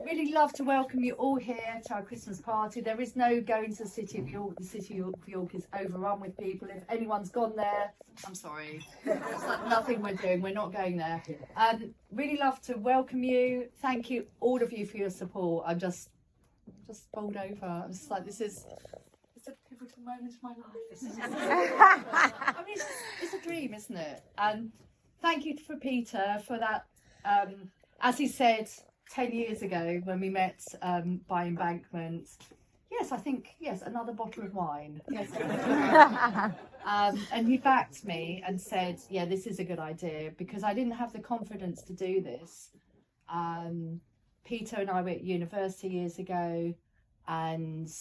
really love to welcome you all here to our Christmas party. There is no going to the City of York. The City of York is overrun with people. If anyone's gone there, I'm sorry. It's like nothing we're doing. We're not going there. Really love to welcome you. Thank you, all of you, for your support. I'm just bowled over. I'm just like, it's a pivotal moment of my life. I mean, it's a dream, isn't it? And thank you for Peter for that. As he said 10 years ago when we met by Embankment, yes, another bottle of wine. Yes. And he backed me and said, yeah, this is a good idea, because I didn't have the confidence to do this. Peter and I were at university years ago, and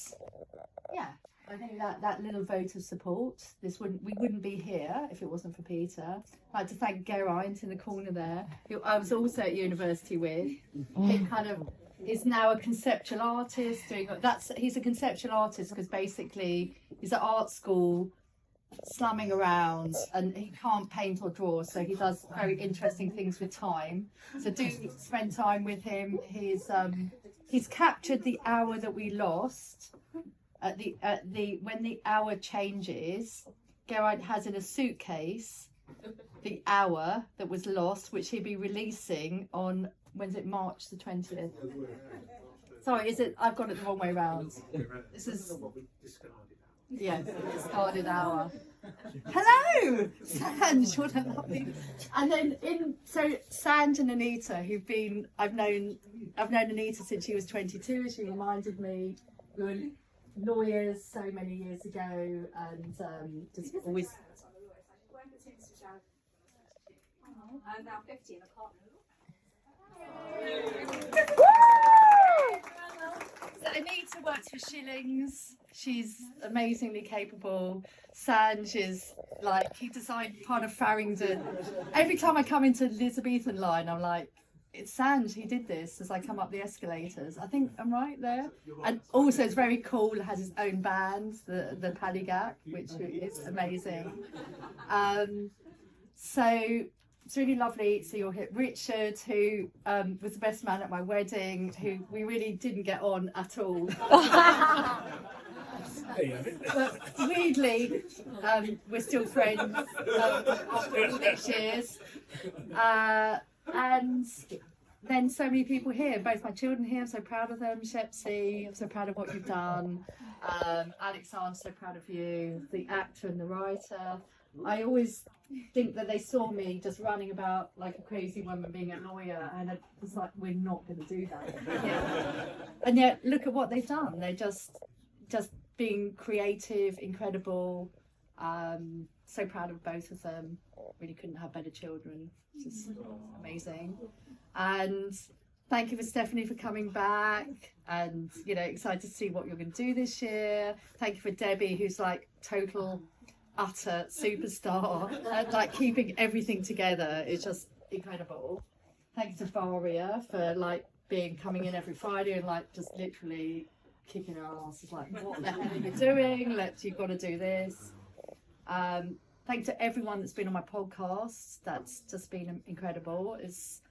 yeah, I think that little vote of support, we wouldn't be here if it wasn't for Peter. I'd like to thank Geraint in the corner there, who I was also at university with. He kind of is now a conceptual artist. He's a conceptual artist because basically he's at art school, slumming around, and he can't paint or draw, so he does very interesting things with time. So do spend time with him. He's captured the hour that we lost. When the hour changes, Geraint has in a suitcase the hour that was lost, which he'll be releasing on, when's it, March the 20th? Sorry, is it? I've got it the wrong way around. This is, yes, discarded hour. Hello, Sanj, what a lovely. And then Sanj and Anita, I've known Anita since she was 22. She reminded me, we were lawyers so many years ago, and just always. I'm now 50 and I can't. So Anita works for Shillings. She's amazingly capable. Sanj is like, he designed part of Farringdon. Every time I come into Elizabethan line, I'm like, it's Sanj, he did this, as I come up the escalators. I think I'm right there. And also it's very cool, has his own band, the Paligak, which is amazing. So it's really lovely. So you're here. Richard, who was the best man at my wedding, who we really didn't get on at all. But weirdly, we're still friends after all these years. And then so many people here, both my children here, I'm so proud of them. Shepsy, I'm so proud of what you've done. Alexander, I'm so proud of you. The actor and the writer. I always think that they saw me just running about like a crazy woman being a lawyer, and I was like, we're not going to do that. Yeah. And yet, look at what they've done. They're just being creative, incredible. So proud of both of them. Really couldn't have better children. Just amazing. And thank you for Stephanie for coming back, and excited to see what you're going to do this year. Thank you for Debbie, who's like total utter superstar, and like keeping everything together is just incredible. Thank you to Faria for like coming in every Friday and like just literally kicking our asses, like, what the hell are you doing? You've got to do this. Thanks to everyone that's been on my podcast. That's just been incredible. It's,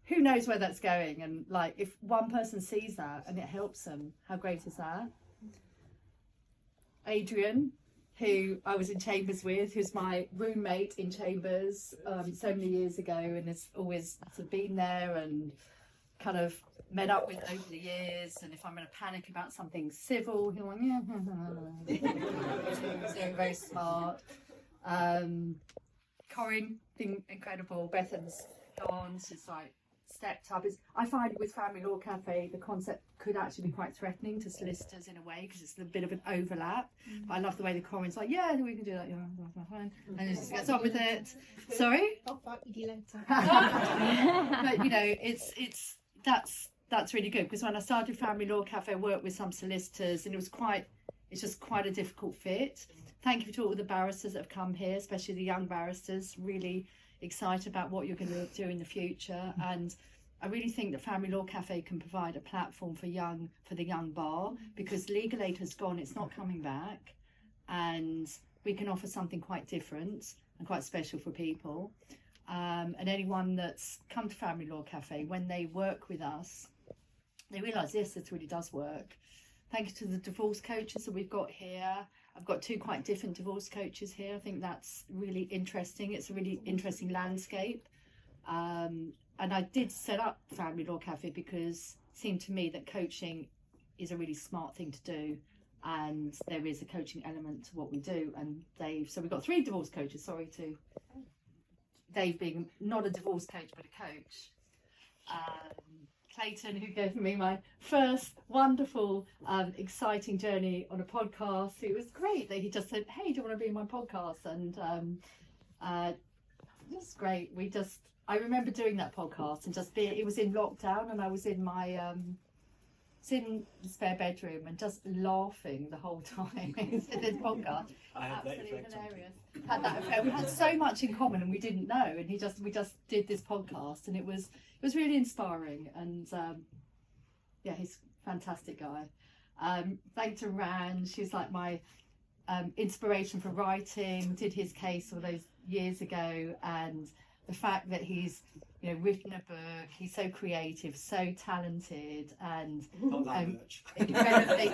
who knows where that's going, and like if one person sees that and it helps them, how great is that? Adrian, who I was in Chambers with, who's my roommate in Chambers so many years ago, and has always sort of been there and kind of met up with over the years. And if I'm in a panic about something civil, he'll like, yeah. So very smart. Corinne, been incredible. Bethan's gone. She's like stepped up. I find with Family Law Cafe, the concept could actually be quite threatening to solicitors in a way, because it's a bit of an overlap. But I love the way the Corinne's like, yeah, we can do that. Yeah, fine. And it just gets on with it. Sorry? I'll fight with you later. But that's really good, because when I started Family Law Cafe, I worked with some solicitors, and it's just quite a difficult fit. Thank you to all the barristers that have come here, especially the young barristers. Really excited about what you're going to do in the future, and I really think that Family Law Cafe can provide a platform for the young bar, because Legal Aid has gone, it's not coming back, and we can offer something quite different and quite special for people. And anyone that's come to Family Law Cafe, when they work with us, they realised this really does work. Thank you to the divorce coaches that we've got here. I've got 2 quite different divorce coaches here. I think that's really interesting. It's a really interesting landscape. And I did set up Family Law Cafe because it seemed to me that coaching is a really smart thing to do. And there is a coaching element to what we do. And so we've got 3 divorce coaches, sorry to Dave being not a divorce coach, but a coach. Clayton, who gave me my first wonderful, exciting journey on a podcast. It was great that he just said, hey, do you want to be in my podcast? And it was great. I remember doing that podcast and it was in lockdown, and I was in my in the spare bedroom and just laughing the whole time. This podcast, absolutely hilarious. Had that effect. We had so much in common, and we didn't know. And we just did this podcast, and it was really inspiring. And he's a fantastic guy. Thanks to Rand. She's like my inspiration for writing. Did his case all those years ago, and the fact that he's written a book. He's so creative, so talented, and incredibly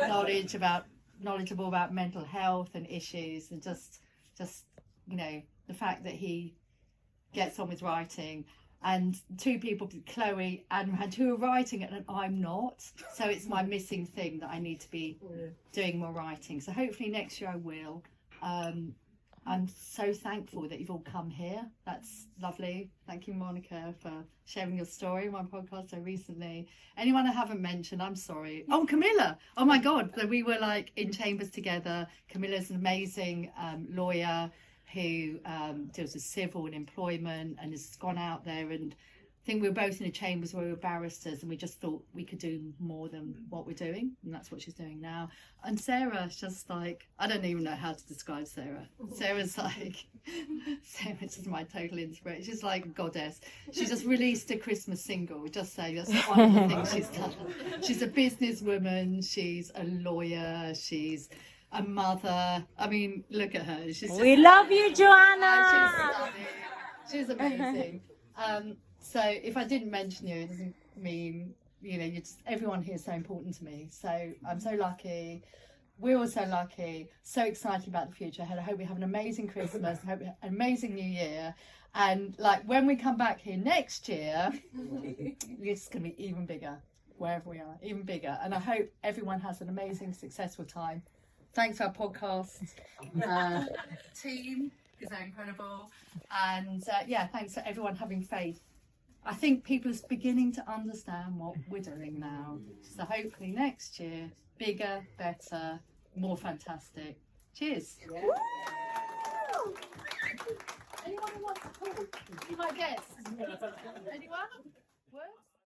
knowledgeable about mental health and issues, and just the fact that he gets on with writing. And 2 people, Chloe and Rand, who are writing, and I'm not. So it's my missing thing that I need to be doing more writing. So hopefully next year I will. I'm so thankful that you've all come here. That's lovely. Thank you, Monica, for sharing your story on my podcast so recently. Anyone I haven't mentioned, I'm sorry. Oh, Camilla. Oh my God. So we were like in chambers together. Camilla's an amazing lawyer who deals with civil and employment and has gone out there, and I think we were both in the chambers where we were barristers, and we just thought we could do more than what we're doing, and that's what she's doing now. And Sarah's just like, I don't even know how to describe Sarah. Sarah's just my total inspiration. She's like a goddess. She just released a Christmas single, just say that's one of the things she's done. She's a businesswoman, she's a lawyer, she's a mother. I mean, look at her. We love you, Joanna. She's amazing. So if I didn't mention you, it doesn't mean, everyone here is so important to me. So I'm so lucky. We're all so lucky, so excited about the future ahead. I hope we have an amazing Christmas. I hope we have an amazing New Year. And like when we come back here next year, it's going to be even bigger, wherever we are, even bigger. And I hope everyone has an amazing, successful time. Thanks to our podcast team, because they're incredible. And thanks for everyone having faith. I think people are beginning to understand what we're doing now. So hopefully next year, bigger, better, more fantastic. Cheers. Yeah. Anyone who wants to talk? Be my guest. Anyone?